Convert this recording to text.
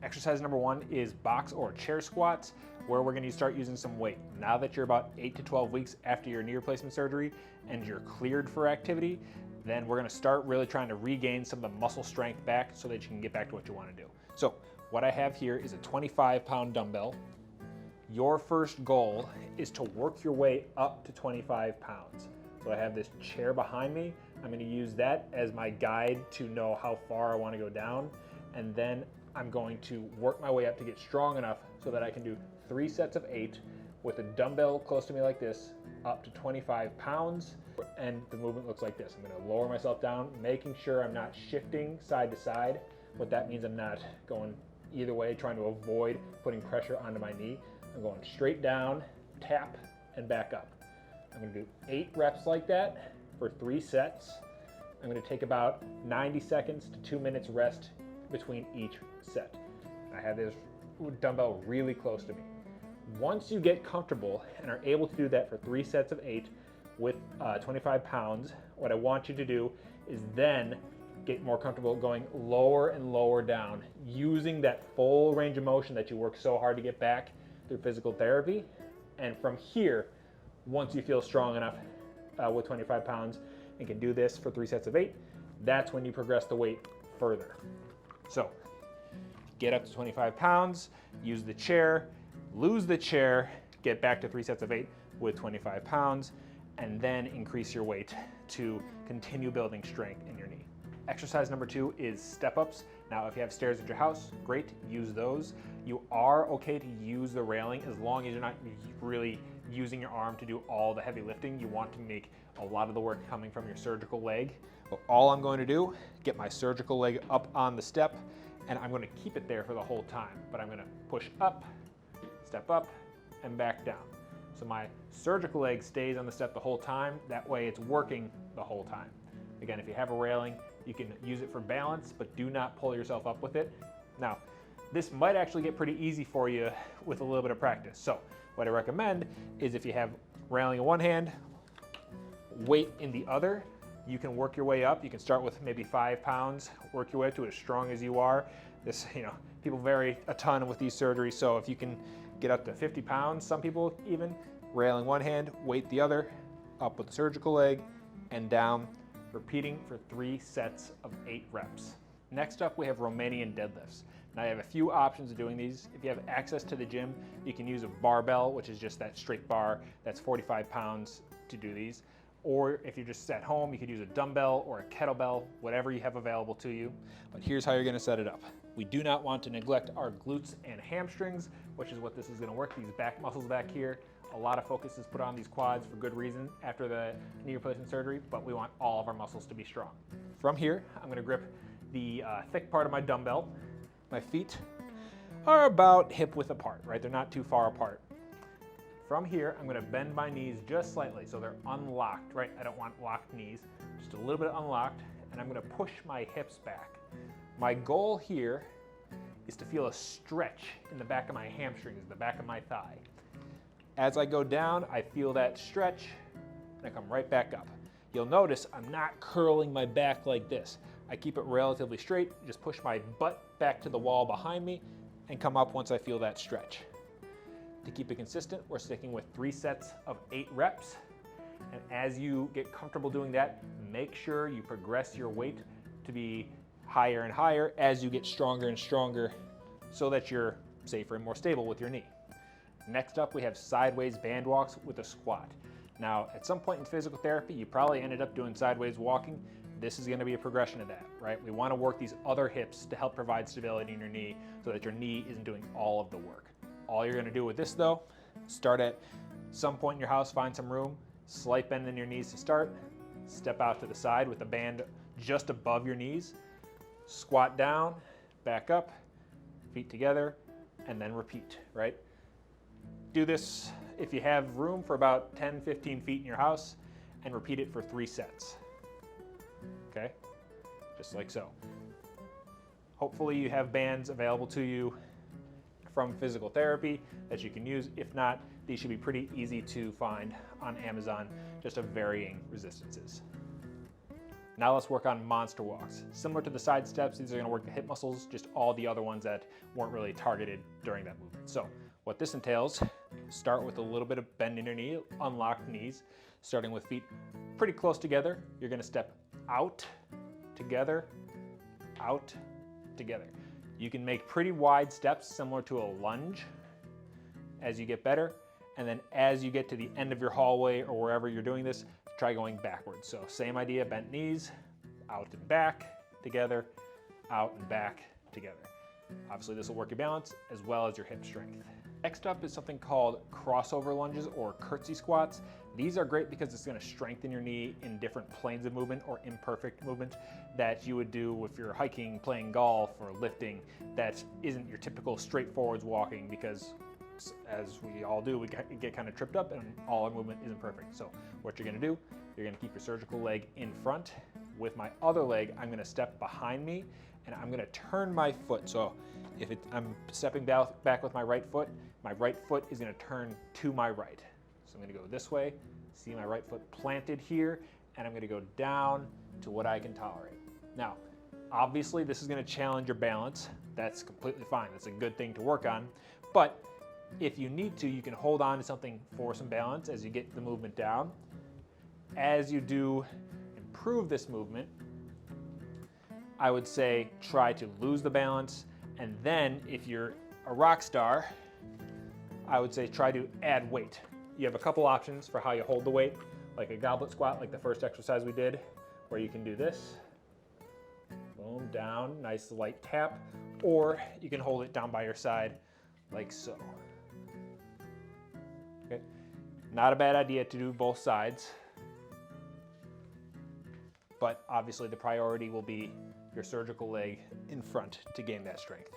Exercise number 1 is box or chair squats, where we're going to start using some weight. Now that you're about 8 to 12 weeks after your knee replacement surgery and you're cleared for activity, then we're going to start really trying to regain some of the muscle strength back so that you can get back to what you want to do. So what I have here is a 25-pound dumbbell. Your first goal is to work your way up to 25 pounds. So I have this chair behind me. I'm going to use that as my guide to know how far I want to go down, and then I'm going to work my way up to get strong enough so that I can do 3 sets of 8 with a dumbbell close to me like this, up to 25 pounds, and the movement looks like this. I'm going to lower myself down, making sure I'm not shifting side to side. What that means, I'm not going either way, trying to avoid putting pressure onto my knee. I'm going straight down, tap, and back up. I'm going to do 8 reps like that for 3 sets. I'm going to take about 90 seconds to 2 minutes rest between each set. I have this dumbbell really close to me. Once you get comfortable and are able to do that for 3 sets of 8 with 25 pounds, what I want you to do is then get more comfortable going lower and lower down, using that full range of motion that you work so hard to get back through physical therapy. And from here, once you feel strong enough with 25 pounds and can do this for 3 sets of 8, that's when you progress the weight further. So get up to 25 pounds, use the chair, lose the chair, get back to 3 sets of 8 with 25 pounds, and then increase your weight to continue building strength in your knee. Exercise number 2 is step-ups. Now, if you have stairs at your house, great, use those. You are okay to use the railing as long as you're not really using your arm to do all the heavy lifting. You want to make a lot of the work coming from your surgical leg. So all I'm going to do, get my surgical leg up on the step, and I'm going to keep it there for the whole time. But I'm going to push up, step up, and back down. So my surgical leg stays on the step the whole time. That way it's working the whole time. Again, if you have a railing, you can use it for balance, but do not pull yourself up with it. Now, this might actually get pretty easy for you with a little bit of practice. So what I recommend is if you have railing in one hand, weight in the other, you can work your way up. You can start with maybe 5 pounds, work your way up to as strong as you are. This, people vary a ton with these surgeries. So if you can get up to 50 pounds, some people even, railing one hand, weight the other, up with the surgical leg and down, repeating for 3 sets of 8 reps. Next up, we have Romanian deadlifts. Now, I have a few options of doing these. If you have access to the gym, you can use a barbell, which is just that straight bar that's 45 pounds to do these. Or if you're just at home, you could use a dumbbell or a kettlebell, whatever you have available to you. But here's how you're gonna set it up. We do not want to neglect our glutes and hamstrings, which is what this is gonna work, these back muscles back here. A lot of focus is put on these quads for good reason after the knee replacement surgery, but we want all of our muscles to be strong. From here, I'm gonna grip the thick part of my dumbbell. My feet are about hip width apart, right? They're not too far apart. From here, I'm gonna bend my knees just slightly so they're unlocked, right? I don't want locked knees, just a little bit unlocked, and I'm gonna push my hips back. My goal here is to feel a stretch in the back of my hamstrings, the back of my thigh. As I go down, I feel that stretch, and I come right back up. You'll notice I'm not curling my back like this. I keep it relatively straight, just push my butt back to the wall behind me, and come up once I feel that stretch. To keep it consistent, we're sticking with 3 sets of 8 reps. And as you get comfortable doing that, make sure you progress your weight to be higher and higher as you get stronger and stronger so that you're safer and more stable with your knee. Next up, we have sideways band walks with a squat. Now, at some point in physical therapy, you probably ended up doing sideways walking. This is gonna be a progression of that, right? We wanna work these other hips to help provide stability in your knee so that your knee isn't doing all of the work. All you're gonna do with this though, start at some point in your house, find some room, slight bend in your knees to start, step out to the side with the band just above your knees, squat down, back up, feet together, and then repeat, right? Do this if you have room for about 10, 15 feet in your house, and repeat it for 3 sets, okay? Just like so. Hopefully you have bands available to you from physical therapy that you can use. If not, these should be pretty easy to find on Amazon, just of varying resistances. Now let's work on monster walks. Similar to the side steps, these are gonna work the hip muscles, just all the other ones that weren't really targeted during that movement. So what this entails, start with a little bit of bend in your knee, unlocked knees, starting with feet pretty close together. You're gonna step out, together, out, together. You can make pretty wide steps similar to a lunge as you get better. And then as you get to the end of your hallway or wherever you're doing this, try going backwards. So same idea, bent knees, out and back, together, out and back, together. Obviously this will work your balance as well as your hip strength. Next up is something called crossover lunges or curtsy squats. These are great because it's gonna strengthen your knee in different planes of movement or imperfect movement that you would do if you're hiking, playing golf, or lifting that isn't your typical straightforwards walking, because as we all do, we get kind of tripped up and all our movement isn't perfect. So what you're gonna do, you're gonna keep your surgical leg in front. With my other leg, I'm gonna step behind me and I'm gonna turn my foot. So if I'm stepping back with my right foot is gonna turn to my right. So I'm gonna go this way, see my right foot planted here, and I'm gonna go down to what I can tolerate. Now, obviously this is gonna challenge your balance. That's completely fine. That's a good thing to work on. But if you need to, you can hold on to something for some balance as you get the movement down. As you do improve this movement, I would say try to lose the balance. And then if you're a rock star, I would say try to add weight. You have a couple options for how you hold the weight, like a goblet squat, like the first exercise we did, where you can do this. Boom, down, nice light tap. Or you can hold it down by your side, like so. Okay. Not a bad idea to do both sides, but obviously the priority will be your surgical leg in front to gain that strength.